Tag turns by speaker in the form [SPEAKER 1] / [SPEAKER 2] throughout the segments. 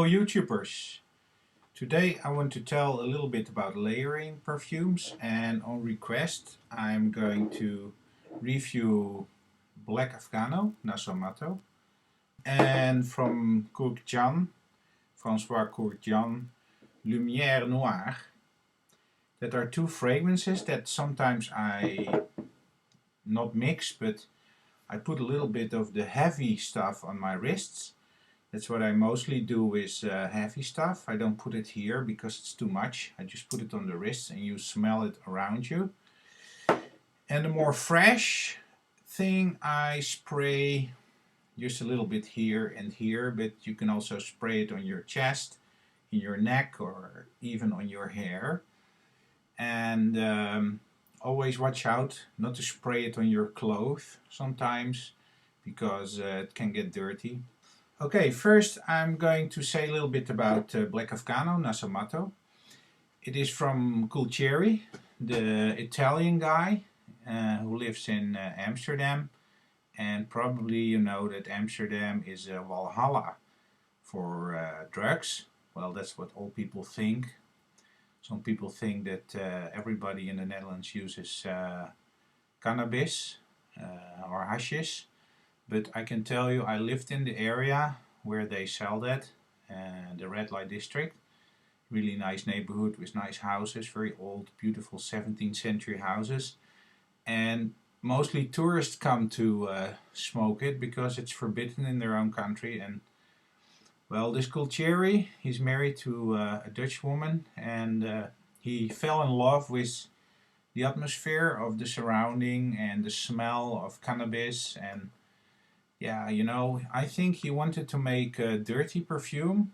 [SPEAKER 1] YouTubers, today I want to tell a little bit about layering perfumes, and on request I'm going to review Black Afgano, Nasomatto, and from François Courtjan, Lumier Noir. That are two fragrances that sometimes I not mix, but I put a little bit of the heavy stuff on my wrists. That's what I mostly do with heavy stuff. I don't put it here because it's too much. I just put it on the wrists and you smell it around you. And the more fresh thing I spray just a little bit here and here, but you can also spray it on your chest, in your neck, or even on your hair. And always watch out not to spray it on your clothes sometimes because it can get dirty. Okay, first I'm going to say a little bit about Black Afgano, Nasomatto. It is from Cultieri, the Italian guy who lives in Amsterdam, and probably you know that Amsterdam is a Valhalla for drugs. Well, that's what all people think. Some people think that everybody in the Netherlands uses cannabis or hashish. But I can tell you, I lived in the area where they sell that, the red light district. Really nice neighborhood with nice houses, very old, beautiful 17th century houses. And mostly tourists come to smoke it because it's forbidden in their own country. And well, this Cultieri, he's married to a Dutch woman, and he fell in love with the atmosphere of the surrounding and the smell of cannabis. And yeah, you know, I think he wanted to make a dirty perfume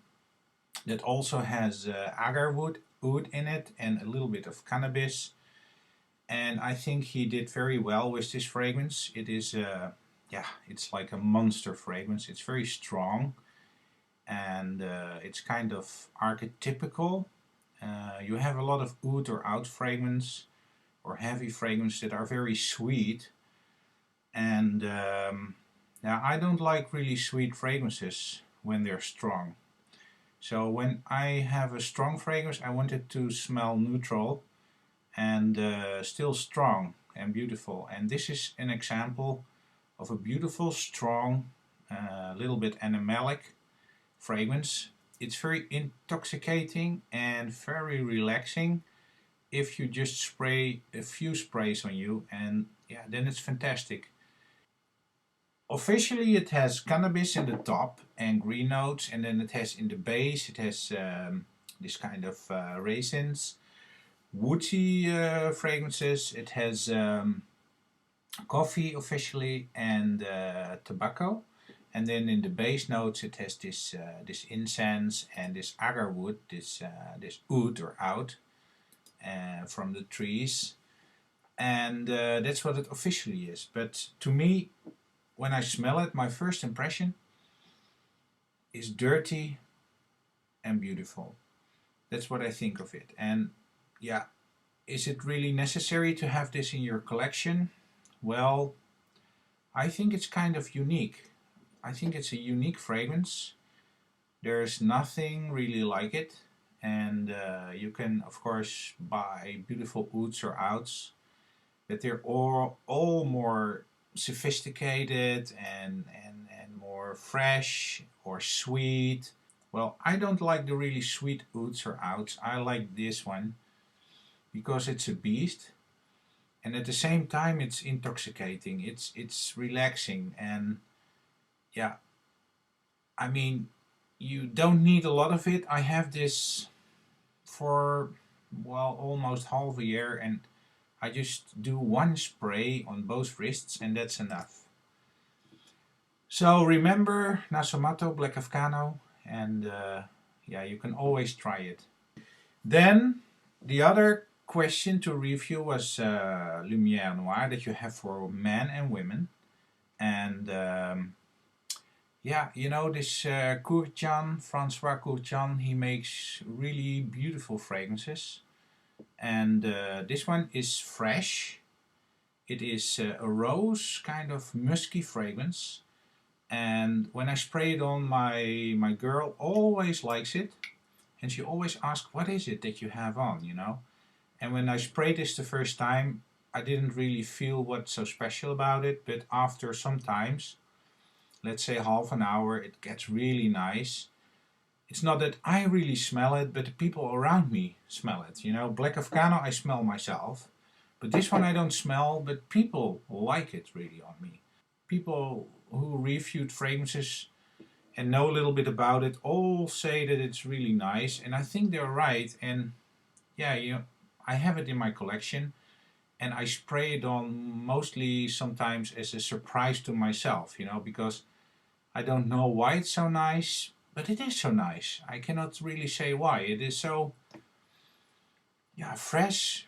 [SPEAKER 1] that also has agar wood in it and a little bit of cannabis. And I think he did very well with this fragrance. It is, yeah, it's like a monster fragrance. It's very strong, and it's kind of archetypical. You have a lot of oud or out fragrance or heavy fragrance that are very sweet, and now I don't like really sweet fragrances when they're strong. So when I have a strong fragrance, I want it to smell neutral and still strong and beautiful. And this is an example of a beautiful, strong, little bit animalic fragrance. It's very intoxicating and very relaxing if you just spray a few sprays on you, and yeah, then it's fantastic. Officially it has cannabis in the top and green notes, and then it has in the base, it has this kind of raisins, woodsy fragrances. It has coffee officially and tobacco. And then in the base notes it has this this incense and this agar wood, this oud or out from the trees, and that's what it officially is. But to me, when I smell it, my first impression is dirty and beautiful. That's what I think of it. And yeah, is it really necessary to have this in your collection? Well, I think it's kind of unique. I think it's a unique fragrance. There's nothing really like it, and you can of course buy beautiful ouds or outs, but they're all more sophisticated and more fresh or sweet. Well, I don't like the really sweet ouds or outs. I like this one because it's a beast, and at the same time it's intoxicating. It's relaxing, and yeah, I mean, you don't need a lot of it. I have this for, well, almost half a year, and I just do one spray on both wrists and that's enough. So remember Nasomatto, Black Afgano, and yeah, you can always try it. Then the other question to review was Lumière Noir, that you have for men and women. And yeah, you know, this François Courtjan, he makes really beautiful fragrances. And this one is fresh. It is a rose, kind of musky fragrance. And when I spray it on, my girl always likes it, and she always asks, what is it that you have on, you know? And when I sprayed this the first time, I didn't really feel what's so special about it, but after sometimes, let's say half an hour, it gets really nice. It's not that I really smell it, but the people around me smell it. You know, Black Afgano I smell myself, but this one I don't smell, but people like it really on me. People who reviewed fragrances and know a little bit about it all say that it's really nice, and I think they're right. And yeah, you know, I have it in my collection, and I spray it on mostly sometimes as a surprise to myself, you know, because I don't know why it's so nice, but it is so nice. I cannot really say why. It is so, yeah, fresh,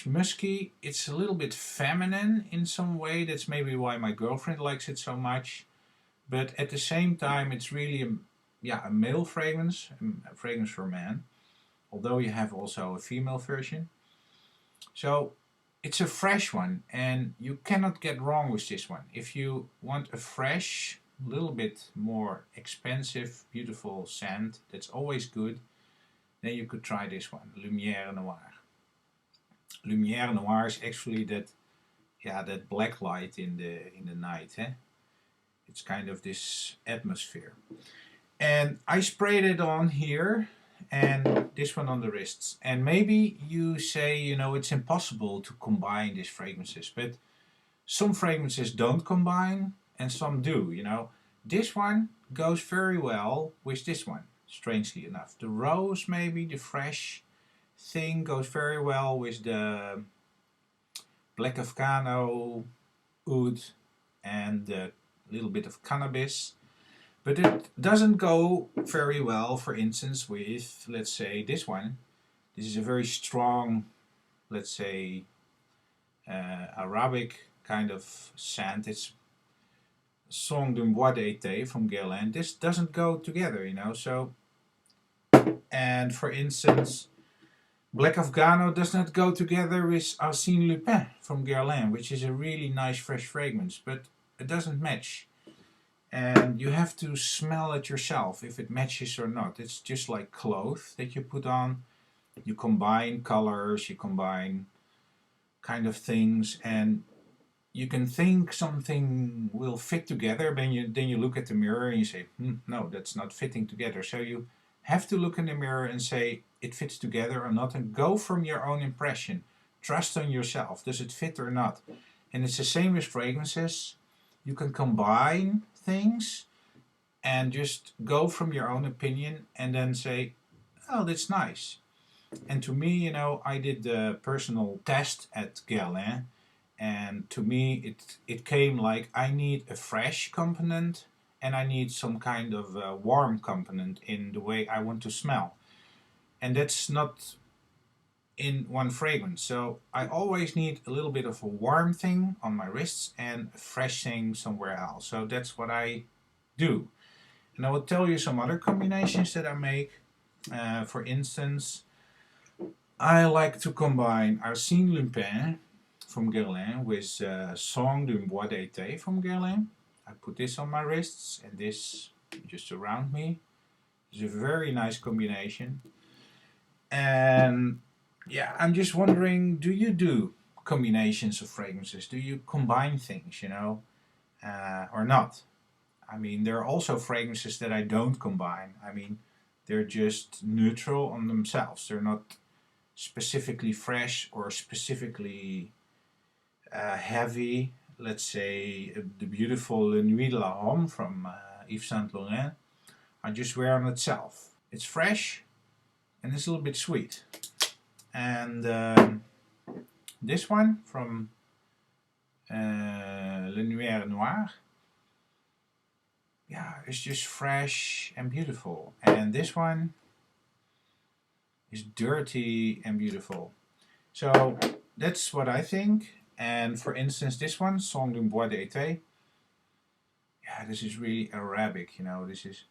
[SPEAKER 1] musky. It's a little bit feminine in some way. That's maybe why my girlfriend likes it so much. But at the same time, it's really a male fragrance, a fragrance for men. Although you have also a female version. So it's a fresh one, and you cannot get wrong with this one. If you want a fresh, little bit more expensive, beautiful scent that's always good, then you could try this one, Lumière Noir. Lumière Noir is actually that black light in the night. Eh? It's kind of this atmosphere. And I sprayed it on here and this one on the wrists. And maybe you say, you know, it's impossible to combine these fragrances, but some fragrances don't combine and some do, you know. This one goes very well with this one, strangely enough. The rose, maybe, the fresh thing goes very well with the Black Afgano oud and a little bit of cannabis. But it doesn't go very well, for instance, with, let's say, this one. This is a very strong, let's say, Arabic kind of scent. It's Song d'un Bois d'été from Guerlain. This doesn't go together, you know. So, and for instance, Black Afgano does not go together with Arsène Lupin from Guerlain, which is a really nice fresh fragrance, but it doesn't match. And you have to smell it yourself if it matches or not. It's just like clothes that you put on. You combine colors, you combine kind of things, and you can think something will fit together, then you look at the mirror and you say, no, that's not fitting together. So you have to look in the mirror and say it fits together or not, and go from your own impression. Trust on yourself. Does it fit or not? And it's the same with fragrances. You can combine things and just go from your own opinion and then say, oh, that's nice. And to me, you know, I did the personal test at Guerlain, and to me it came like I need a fresh component and I need some kind of warm component in the way I want to smell. And that's not in one fragrance. So I always need a little bit of a warm thing on my wrists and a fresh thing somewhere else. So that's what I do. And I will tell you some other combinations that I make. For instance, I like to combine Arsène Lupin from Guerlain with Song d'un Bois d'été from Guerlain. I put this on my wrists and this just around me. It's a very nice combination. And yeah, I'm just wondering, do you do combinations of fragrances? Do you combine things, you know, or not? I mean, there are also fragrances that I don't combine. I mean, they're just neutral on themselves. They're not specifically fresh or specifically heavy. Let's say the beautiful Le Nuit de la Homme from Yves Saint Laurent. I just wear on itself. It's fresh and it's a little bit sweet. And this one from Lumier Noir, yeah, it's just fresh and beautiful. And this one is dirty and beautiful. So that's what I think. And for instance, this one, Song d'un Bois d'été, yeah, this is really Arabic, you know, this is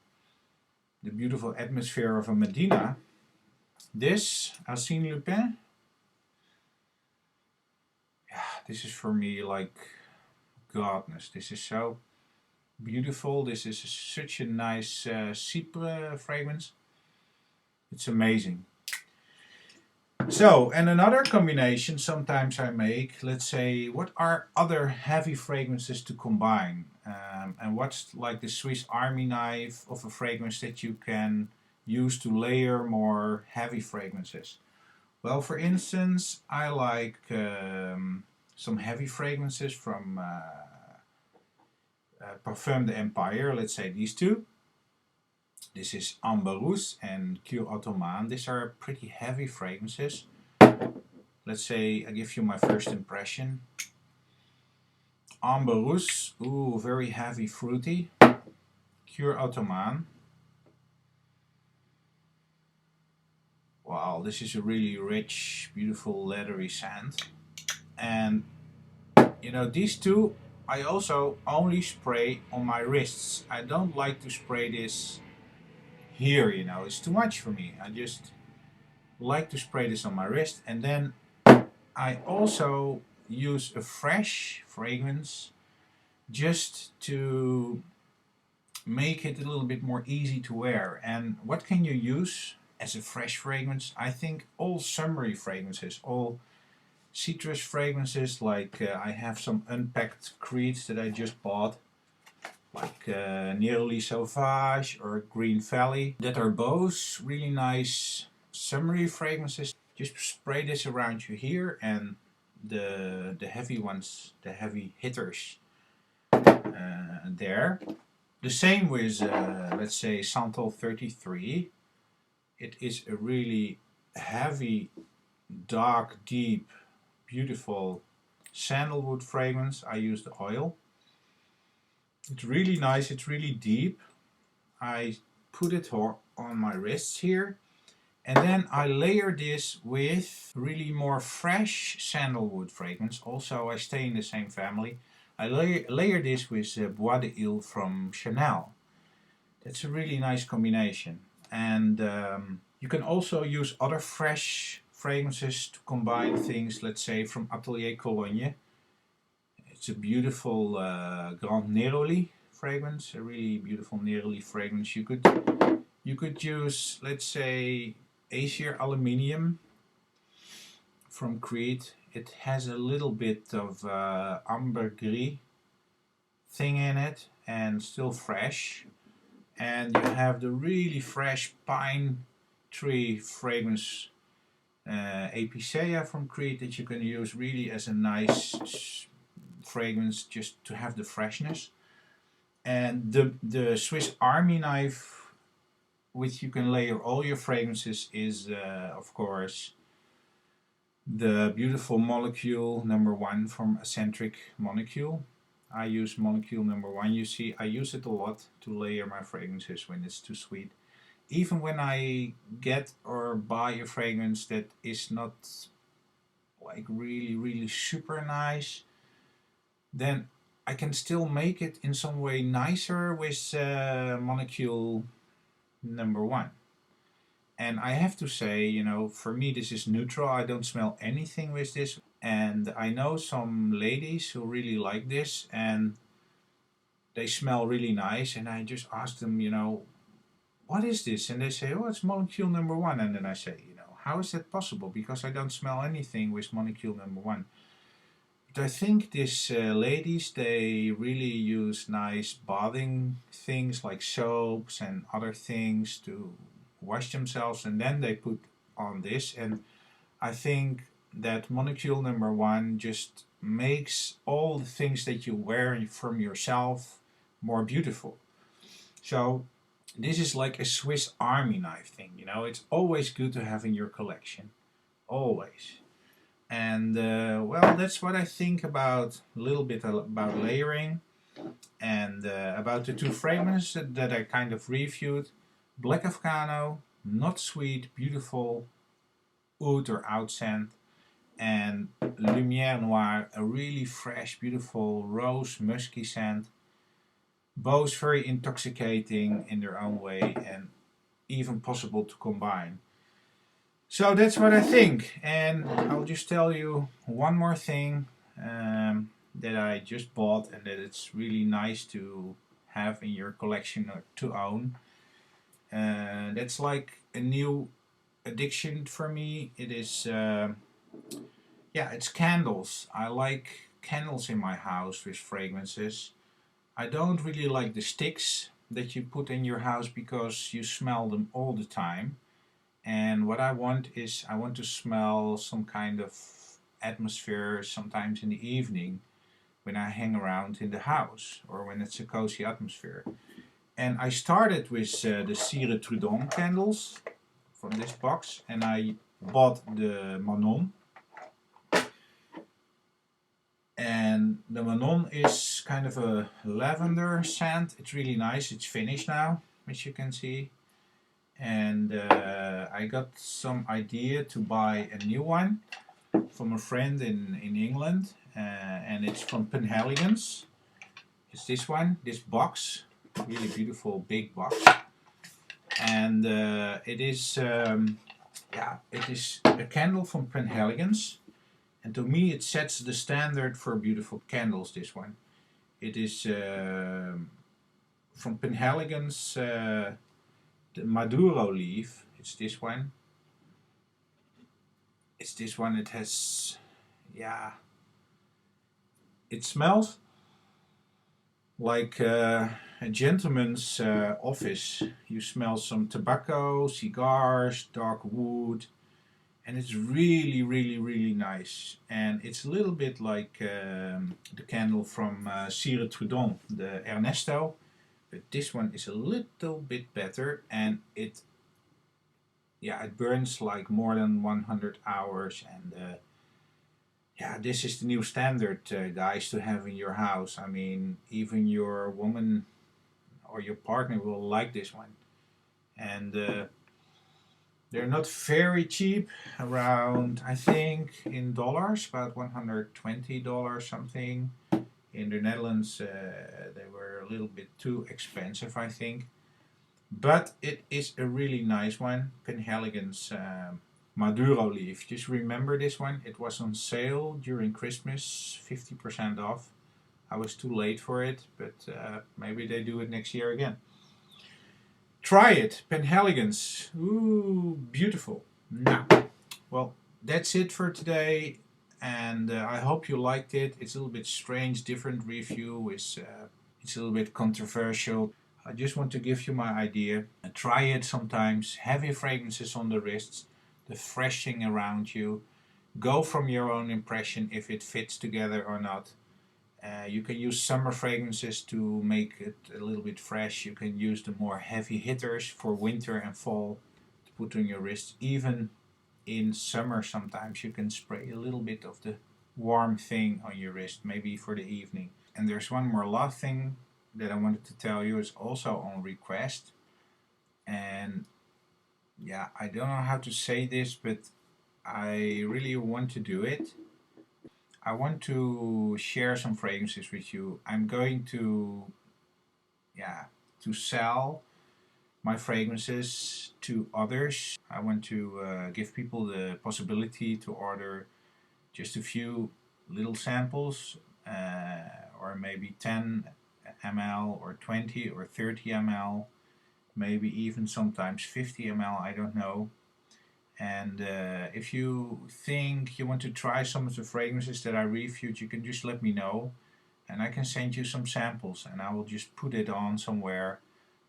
[SPEAKER 1] the beautiful atmosphere of a Medina. This, Arsène Lupin, yeah, this is for me like godness. This is so Beautiful. This is such a nice cypre fragrance. It's amazing. So, and another combination sometimes I make, let's say, what are other heavy fragrances to combine? And what's like the Swiss Army knife of a fragrance that you can use to layer more heavy fragrances? Well, for instance, I like some heavy fragrances from Parfum de Empire, let's say these two. This is Amber Rouge and Cure Ottoman. These are pretty heavy fragrances. Let's say I give you my first impression. Amber Rouge, ooh, very heavy, fruity. Cure Ottoman. Wow, this is a really rich, beautiful, leathery scent. And you know, these two I also only spray on my wrists. I don't like to spray this here, you know, it's too much for me. I just like to spray this on my wrist, and then I also use a fresh fragrance just to make it a little bit more easy to wear. And what can you use as a fresh fragrance? I think all summery fragrances, all citrus fragrances, like I have some unpacked creeds that I just bought, like Nearly Sauvage or Green Valley, that are both really nice summery fragrances. Just spray this around you here, and the heavy ones, the heavy hitters there. The same with, let's say, Santal 33. It is a really heavy, dark, deep, beautiful sandalwood fragrance. I use the oil. It's really nice, it's really deep. I put it on my wrists here, and then I layer this with really more fresh sandalwood fragrance. Also, I stay in the same family. I layer this with Bois de Ile from Chanel. That's a really nice combination. And you can also use other fresh fragrances to combine things, let's say from Atelier Cologne. It's a beautiful Grand Neroli fragrance, a really beautiful Neroli fragrance. You could use, let's say, Acier Aluminium from Creed. It has a little bit of ambergris thing in it, and still fresh. And you have the really fresh pine tree fragrance Apicea from Creed that you can use really as a nice fragrance just to have the freshness. And the Swiss Army knife, which you can layer all your fragrances, is of course the beautiful Molecule number 1 from Eccentric Molecule. I use Molecule number 1. You see, I use it a lot to layer my fragrances when it's too sweet. Even when I get or buy a fragrance that is not like really super nice, then I can still make it in some way nicer with Molecule number 1. And I have to say, you know, for me this is neutral. I don't smell anything with this. And I know some ladies who really like this, and they smell really nice. And I just ask them, you know, what is this? And they say, oh, it's Molecule number 1. And then I say, you know, how is that possible? Because I don't smell anything with Molecule number 1. But I think these ladies, they really use nice bathing things like soaps and other things to wash themselves, and then they put on this. And I think that Molecule number 1 just makes all the things that you wear from yourself more beautiful. So this is like a Swiss Army knife thing, you know. It's always good to have in your collection, always. And well, that's what I think about a little bit about layering, and about the two fragrances that I kind of reviewed. Black Afgano, not sweet, beautiful oud or oud scent, and Lumier Noir, a really fresh, beautiful rose musky scent. Both very intoxicating in their own way, and even possible to combine. So that's what I think, and I'll just tell you one more thing that I just bought, and that it's really nice to have in your collection or to own. That's like a new addiction for me. It is, yeah, it's candles. I like candles in my house with fragrances. I don't really like the sticks that you put in your house because you smell them all the time. And what I want is I want to smell some kind of atmosphere sometimes in the evening when I hang around in the house or when it's a cozy atmosphere. And I started with the Cire Trudon candles from this box, and I bought the Manon. And the Manon is kind of a lavender scent. It's really nice. It's finished now, as you can see. And I got some idea to buy a new one from a friend in England, and it's from Penhaligon's. It's this one, this box, really beautiful big box, and it is yeah, it is a candle from Penhaligon's, and to me it sets the standard for beautiful candles. This one, it is from Penhaligon's the Maduro leaf. It's this one. It's this one. It has, yeah, it smells like a gentleman's office. You smell some tobacco, cigars, dark wood, and it's really, really, really nice. And it's a little bit like the candle from Cire Trudon, the Ernesto, but this one is a little bit better, and it burns like more than 100 hours, and yeah, this is the new standard, guys, to have in your house. I mean, even your woman or your partner will like this one. And they're not very cheap, around, I think, in dollars, about $120 something. In the Netherlands, they were a little bit too expensive, I think. But it is a really nice one. Penhaligon's Maduro leaf. Just remember this one. It was on sale during Christmas, 50% off. I was too late for it, but maybe they do it next year again. Try it, Penhaligon's. Ooh, beautiful. Now, well, that's it for today, and I hope you liked it. It's a little bit strange, different review. It's a little bit controversial. I just want to give you my idea. Try it sometimes. Heavy fragrances on the wrists, the fresh thing around you. Go from your own impression if it fits together or not. You can use summer fragrances to make it a little bit fresh. You can use the more heavy hitters for winter and fall to put on your wrists. Even in summer sometimes you can spray a little bit of the warm thing on your wrist, maybe for the evening. And there's one more last thing that I wanted to tell you, is also on request. And yeah, I don't know how to say this, but I really want to do it. I want to share some fragrances with you. I'm going to, yeah, to sell my fragrances to others. I want to give people the possibility to order just a few little samples, or maybe 10 ml or 20 or 30 ml, maybe even sometimes 50 ml, I don't know. And if you think you want to try some of the fragrances that I reviewed, you can just let me know, and I can send you some samples, and I will just put it on somewhere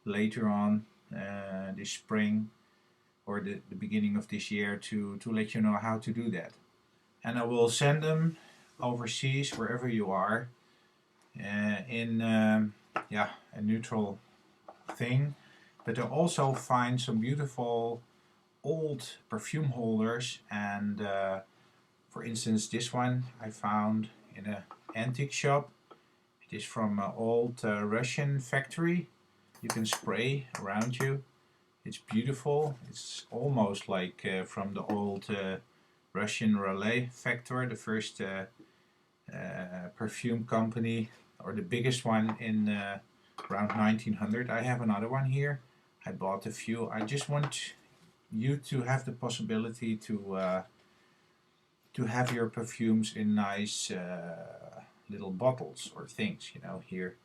[SPEAKER 1] later on this spring or the beginning of this year to let you know how to do that. And I will send them overseas, wherever you are, in yeah, a neutral thing. But I also find some beautiful old perfume holders, and for instance this one I found in an antique shop. It is from an old Russian factory. You can spray around you. It's beautiful. It's almost like from the old Russian Relais factory, the first perfume company, or the biggest one in around 1900. I have another one here. I bought a few. I just want you to have the possibility to have your perfumes in nice little bottles or things. You know, here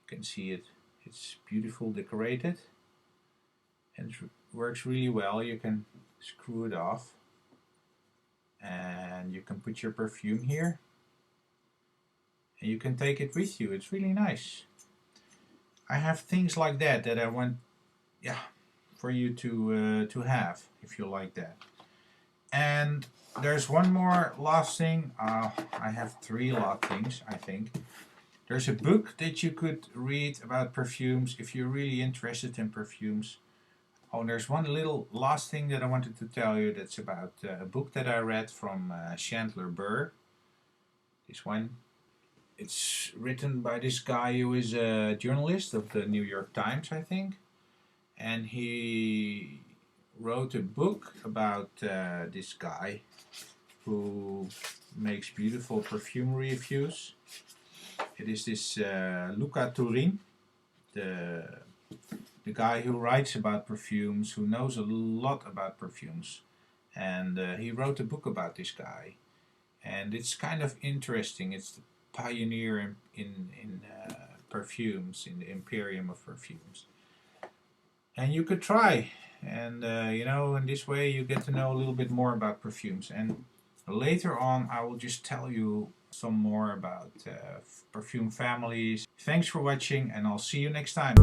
[SPEAKER 1] you can see it. It's beautiful decorated and it works really well. You can screw it off and you can put your perfume here and you can take it with you. It's really nice. I have things like that I want, yeah, for you to have if you like that. And there's one more last thing. I have three last things, I think. There's a book that you could read about perfumes if you're really interested in perfumes. Oh, there's one little last thing that I wanted to tell you that's about a book that I read from Chandler Burr. This one. It's written by this guy who is a journalist of the New York Times, I think. And he wrote a book about this guy who makes beautiful perfume reviews. It is this Luca Turin, the guy who writes about perfumes, who knows a lot about perfumes. And he wrote a book about this guy. And it's kind of interesting. It's the pioneer in perfumes, in the Imperium of perfumes. And you could try. And you know, in this way you get to know a little bit more about perfumes. And later on I will just tell you some more about perfume families. Thanks for watching and I'll see you next time.